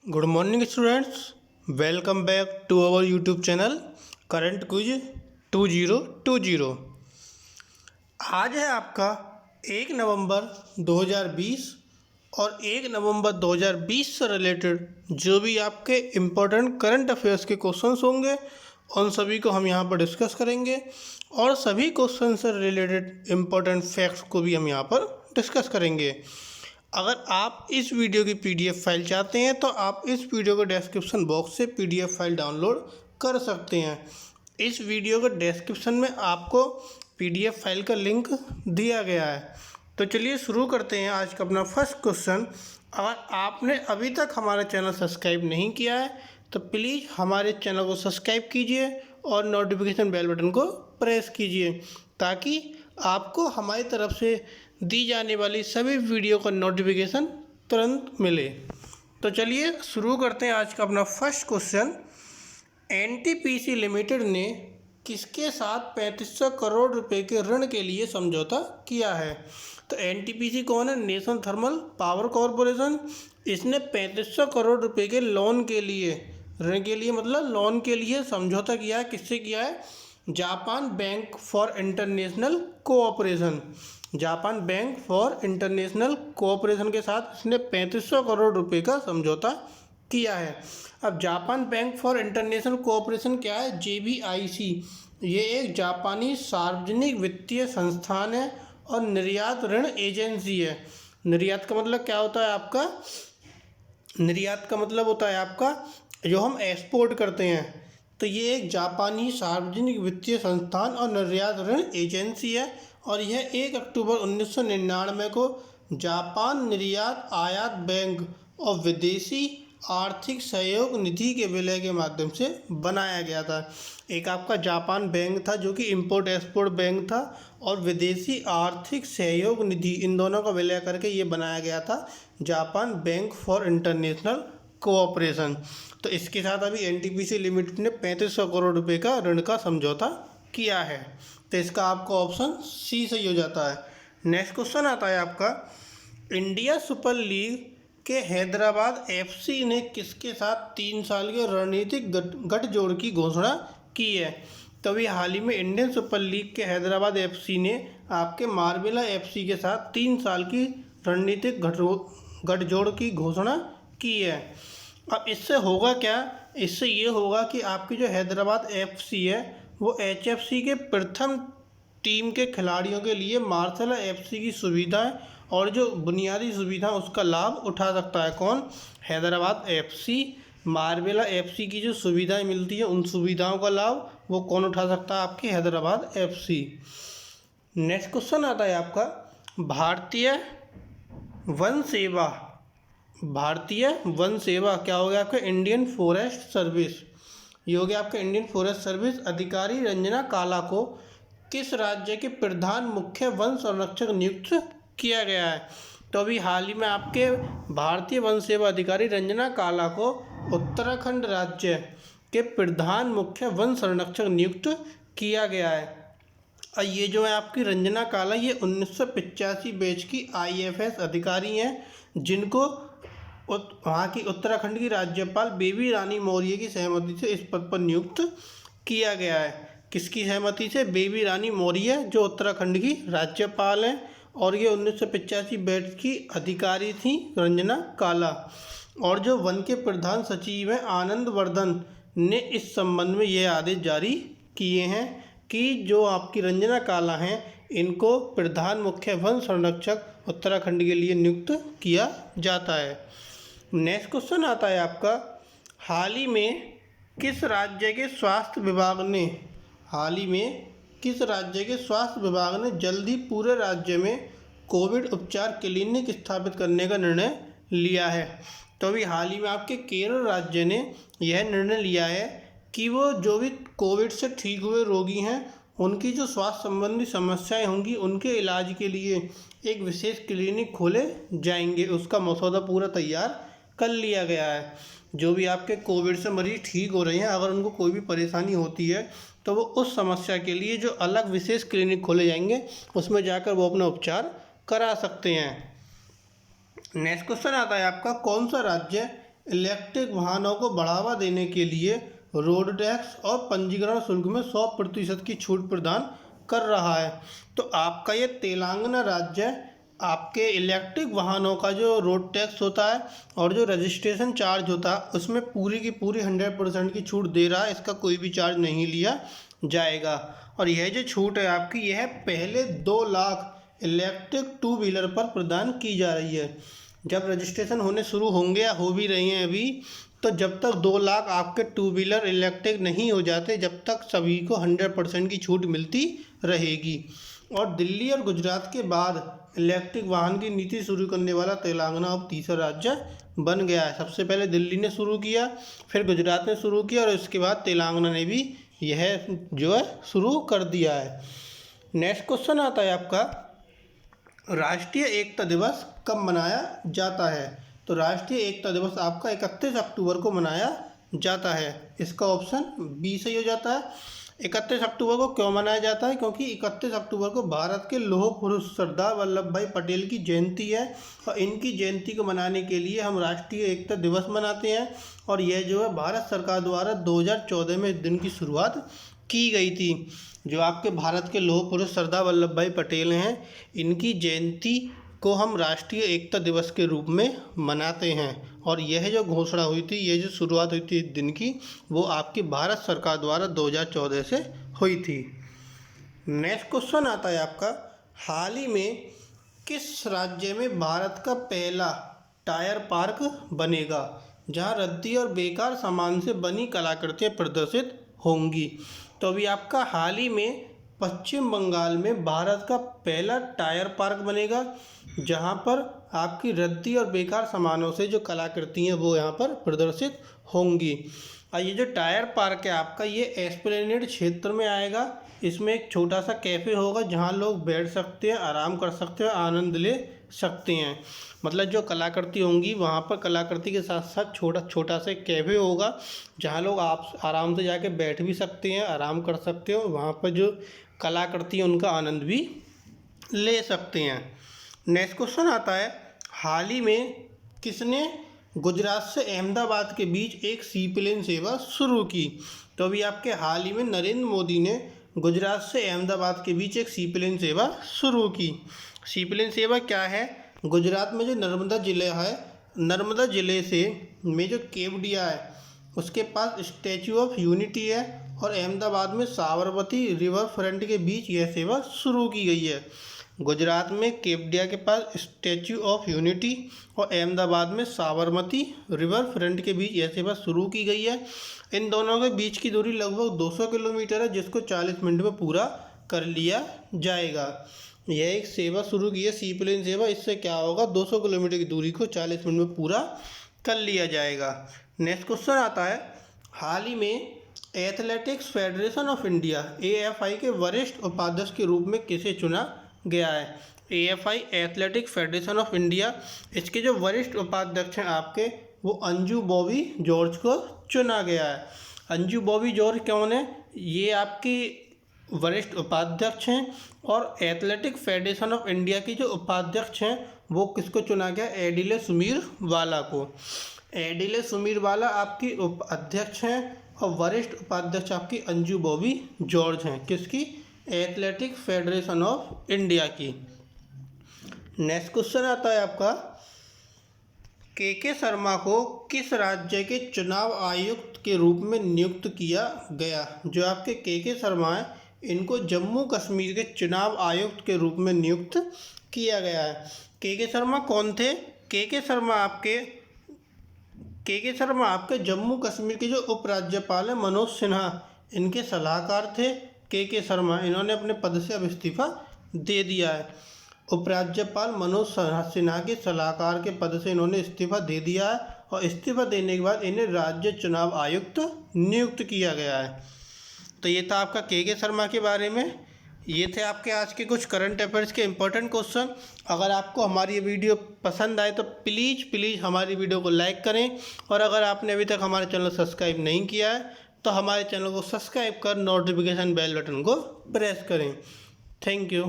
Good morning students, welcome back to our YouTube channel current quiz 2020। आज है आपका 1 नवंबर 2020 और 1 नवंबर 2020 से रिलेटेड जो भी आपके इम्पोर्टेंट करंट अफेयर्स के क्वेश्चंस होंगे उन सभी को हम यहाँ पर डिस्कस करेंगे और सभी क्वेश्चन से रिलेटेड इम्पोर्टेंट फैक्ट्स को भी हम यहाँ पर डिस्कस करेंगे। अगर आप इस वीडियो की पीडीएफ फाइल चाहते हैं तो आप इस वीडियो के डिस्क्रिप्शन बॉक्स से पीडीएफ फाइल डाउनलोड कर सकते हैं। इस वीडियो के डिस्क्रिप्शन में आपको पीडीएफ फाइल का लिंक दिया गया है। तो चलिए शुरू करते हैं आज का अपना फर्स्ट क्वेश्चन। अगर आपने अभी तक हमारा चैनल सब्सक्राइब नहीं किया है तो प्लीज़ हमारे चैनल को सब्सक्राइब कीजिए और नोटिफिकेशन बेल बटन को प्रेस कीजिए ताकि आपको हमारी तरफ से दी जाने वाली सभी वीडियो का नोटिफिकेशन तुरंत मिले। तो चलिए शुरू करते हैं आज का अपना फर्स्ट क्वेश्चन। एनटीपीसी लिमिटेड ने किसके साथ 3500 करोड़ रुपए के ऋण के लिए समझौता किया है? तो एनटीपीसी कौन है? National thermal power corporation. इसने 3500 करोड़ रुपए के लोन के लिए, ऋण के लिए मतलब लोन के लिए समझौता किया है। किससे किया है? Japan bank for international cooperation. Japan bank for international cooperation के साथ इसने 3500 करोड़ रुपए का समझौता किया है। अब Japan bank for international cooperation क्या है? JBIC। ये एक जापानी सार्वजनिक वित्तीय संस्थान है और निर्यात ऋण एजेंसी है। निर्यात का मतलब क्या होता है आपका? निर्यात का मतलब होता है आपका जो हम एक्सपोर्ट करते हैं। तो ये एक जापानी सार्वजनिक वित्तीय संस्थान और निर्यात ऋण एजेंसी है और यह 1 अक्टूबर 1999 को जापान निर्यात आयात बैंक और विदेशी आर्थिक सहयोग निधि के विलय के माध्यम से बनाया गया था। एक आपका जापान बैंक था जो कि इंपोर्ट एक्सपोर्ट बैंक था और विदेशी आर्थिक सहयोग निधि, इन दोनों का विलय करके ये बनाया गया था Japan bank for international cooperation. तो इसके साथ अभी एनटीपीसी लिमिटेड ने 3500 करोड़ रुपए का ऋण का समझौता किया है। तो इसका आपका ऑप्शन सी सही हो जाता है। नेक्स्ट क्वेश्चन आता है आपका, इंडिया सुपर लीग के हैदराबाद FC ने किसके साथ 3 साल के रणनीतिक गठजोड़ की घोषणा की है? तो अभी हाल ही में इंडियन सुपर लीग के हैदराबाद FC ने आपके मार्बेला FC के साथ 3 साल की रणनीतिक गठजोड़ की घोषणा की है। अब इससे होगा क्या? इससे ये होगा कि आपकी जो हैदराबाद FC है वो HFC के प्रथम टीम के खिलाड़ियों के लिए मार्सेला FC की सुविधाएं और जो बुनियादी सुविधा उसका लाभ उठा सकता है। कौन? हैदराबाद FC। मार्बेला FC की जो सुविधाएं मिलती है उन सुविधाओं का लाभ वो कौन उठा सकता है? आपकी हैदराबाद FC। नेक्स्ट क्वेश्चन आता है आपका, भारतीय वन सेवा। भारतीय वन सेवा क्या हो गया आपका? Indian forest service. ये हो गया आपका इंडियन फॉरेस्ट सर्विस। अधिकारी रंजना काला को किस राज्य के प्रधान मुख्य वन संरक्षक नियुक्त किया गया है? तो अभी हाल ही में आपके भारतीय वन सेवा अधिकारी रंजना काला को उत्तराखंड राज्य के प्रधान मुख्य वन संरक्षक नियुक्त किया गया है। और ये जो है आपकी रंजना काला, ये 1985 बैच की IFS अधिकारी हैं जिनको वहाँ की उत्तराखंड की राज्यपाल बेबी रानी मौर्य की सहमति से इस पद पर नियुक्त किया गया है। किसकी सहमति से? बेबी रानी मौर्य जो उत्तराखंड की राज्यपाल हैं और ये 1985 बैच की अधिकारी थी रंजना काला। और जो वन के प्रधान सचिव हैं आनंद वर्धन ने इस संबंध में ये आदेश जारी किए हैं कि जो आपकी रंजना काला हैं इनको प्रधान मुख्य वन संरक्षक उत्तराखंड के लिए नियुक्त किया जाता है। नेक्स्ट क्वेश्चन आता है आपका, हाल ही में किस राज्य के स्वास्थ्य विभाग ने जल्द ही पूरे राज्य में कोविड उपचार क्लिनिक स्थापित करने का निर्णय लिया है? तो अभी हाल ही में आपके केरल राज्य ने यह निर्णय लिया है कि वो जो भी कोविड से ठीक हुए रोगी हैं उनकी जो स्वास्थ्य संबंधी समस्याएं होंगी उनके इलाज के लिए एक विशेष क्लिनिक खोले जाएंगे। उसका मसौदा पूरा तैयार कर लिया गया है। जो भी आपके कोविड से मरीज ठीक हो रहे हैं, अगर उनको कोई भी परेशानी होती है तो वो उस समस्या के लिए जो अलग विशेष क्लिनिक खोले जाएंगे उसमें जाकर वो अपना उपचार करा सकते हैं। नेक्स्ट क्वेश्चन आता है आपका, कौन सा राज्य इलेक्ट्रिक वाहनों को बढ़ावा देने के लिए रोड टैक्स और पंजीकरण शुल्क में 100% की छूट प्रदान कर रहा है। तो आपका ये तेलंगाना राज्य आपके इलेक्ट्रिक वाहनों का जो रोड टैक्स होता है और जो रजिस्ट्रेशन चार्ज होता है उसमें पूरी की पूरी 100% की छूट दे रहा है। इसका कोई भी चार्ज नहीं लिया जाएगा। और यह जो छूट है आपकी, यह पहले 2 लाख इलेक्ट्रिक 2 व्हीलर पर प्रदान की जा रही है। जब रजिस्ट्रेशन होने शुरू होंगे या हो भी रही हैं अभी, तो जब तक 2 लाख आपके 2 व्हीलर इलेक्ट्रिक नहीं हो जाते, जब तक सभी को 100% की छूट मिलती रहेगी। और दिल्ली और गुजरात के बाद इलेक्ट्रिक वाहन की नीति शुरू करने वाला तेलंगाना अब तीसरा राज्य बन गया है। सबसे पहले दिल्ली ने शुरू किया, फिर गुजरात ने शुरू किया और उसके बाद तेलंगाना ने भी यह जो है शुरू कर दिया है। नेक्स्ट क्वेश्चन आता है आपका, राष्ट्रीय एकता दिवस कब मनाया जाता है? तो राष्ट्रीय एकता दिवस आपका 31 अक्टूबर को मनाया जाता है। इसका ऑप्शन बी सही हो जाता है। 31 अक्टूबर को क्यों मनाया जाता है? क्योंकि 31 अक्टूबर को भारत के लौह पुरुष सरदार वल्लभ भाई पटेल की जयंती है और इनकी जयंती को मनाने के लिए हम राष्ट्रीय एकता दिवस मनाते हैं। और यह जो है भारत सरकार द्वारा 2014 में इस दिन की शुरुआत की गई थी। जो आपके भारत के लौह पुरुष सरदार वल्लभ भाई पटेल हैं, इनकी जयंती को हम राष्ट्रीय एकता दिवस के रूप में मनाते हैं। और यह जो घोषणा हुई थी, यह जो शुरुआत हुई थी इस दिन की, वो आपकी भारत सरकार द्वारा 2014 से हुई थी। नेक्स्ट क्वेश्चन आता है आपका, हाल ही में किस राज्य में भारत का पहला टायर पार्क बनेगा जहां रद्दी और बेकार सामान से बनी कलाकृतियां प्रदर्शित होंगी? तो अभी आपका हाल ही में पश्चिम बंगाल में भारत का पहला टायर पार्क बनेगा जहां पर आपकी रद्दी और बेकार सामानों से जो कलाकृति हैं वो यहाँ पर प्रदर्शित होंगी। और ये जो टायर पार्क है आपका, ये एस्प्लेनेड क्षेत्र में आएगा। इसमें एक छोटा सा कैफ़े होगा जहाँ लोग बैठ सकते हैं, आराम कर सकते हैं, आनंद ले सकते हैं। मतलब जो कलाकृति होंगी वहाँ पर कलाकृति के साथ साथ छोटा सा एक कैफ़े होगा जहाँ लोग आप आराम से जाके बैठ भी सकते हैं, आराम कर सकते हो। वहाँ पर जो कलाकृति है उनका आनंद भी ले सकते हैं। नेक्स्ट क्वेश्चन आता है, हाल ही में किसने गुजरात से अहमदाबाद के बीच एक सी प्लेन सेवा शुरू की? तो अभी आपके हाल ही में नरेंद्र मोदी ने गुजरात से अहमदाबाद के बीच एक सी प्लेन सेवा शुरू की। सी प्लेन सेवा क्या है? गुजरात में जो नर्मदा ज़िला है, नर्मदा ज़िले से में जो केवडिया है उसके पास स्टैचू ऑफ यूनिटी है और अहमदाबाद में साबरमती रिवर फ्रंट के बीच यह सेवा शुरू की गई है। गुजरात में केवडिया के पास स्टैचू ऑफ यूनिटी और अहमदाबाद में साबरमती रिवर फ्रंट के बीच यह सेवा शुरू की गई है। इन दोनों के बीच की दूरी लगभग 200 किलोमीटर है, जिसको 40 मिनट में पूरा कर लिया जाएगा। यह एक सेवा शुरू की है सी प्लेन सेवा। इससे क्या होगा, 200 किलोमीटर की दूरी को 40 मिनट में पूरा कर लिया जाएगा। नेक्स्ट क्वेश्चन आता है, हाल ही में athletics federation of India AFI के वरिष्ठ उपाध्यक्ष के रूप में किसे चुना गया है? AFI athletic federation of India, इसके जो वरिष्ठ उपाध्यक्ष हैं आपके, वो अंजू बॉबी जॉर्ज को चुना गया है। अंजू बॉबी जॉर्ज कौन है? ये आपकी वरिष्ठ उपाध्यक्ष हैं। और एथलेटिक फेडरेशन ऑफ इंडिया की जो उपाध्यक्ष हैं वो किसको चुना गया? एडिले सुमीरवाला को। एडिले सुमीरवाला आपकी उपाध्यक्ष हैं और वरिष्ठ उपाध्यक्ष आपकी अंजू बॉबी जॉर्ज हैं। किसकी? एथलेटिक फेडरेशन ऑफ इंडिया की। नेक्स्ट क्वेश्चन आता है आपका, के शर्मा को किस राज्य के चुनाव आयुक्त के रूप में नियुक्त किया गया? जो आपके के शर्मा हैं, इनको जम्मू कश्मीर के चुनाव आयुक्त के रूप में नियुक्त किया गया है। के शर्मा कौन थे? के शर्मा आपके जम्मू कश्मीर के जो उपराज्यपाल हैं मनोज सिन्हा, इनके सलाहकार थे के शर्मा। इन्होंने अपने पद से अब इस्तीफा दे दिया है। उपराज्यपाल मनोज सिन्हा के सलाहकार के पद से इन्होंने इस्तीफा दे दिया है और इस्तीफा देने के बाद इन्हें राज्य चुनाव आयुक्त नियुक्त किया गया है। तो ये था आपका के शर्मा के बारे में। ये थे आपके आज के कुछ करंट अफेयर्स के इंपॉर्टेंट क्वेश्चन। अगर आपको हमारी ये वीडियो पसंद आए तो प्लीज़ हमारी वीडियो को लाइक करें। और अगर आपने अभी तक हमारे चैनल सब्सक्राइब नहीं किया है तो हमारे चैनल को सब्सक्राइब कर नोटिफिकेशन बेल बटन को प्रेस करें। Thank you.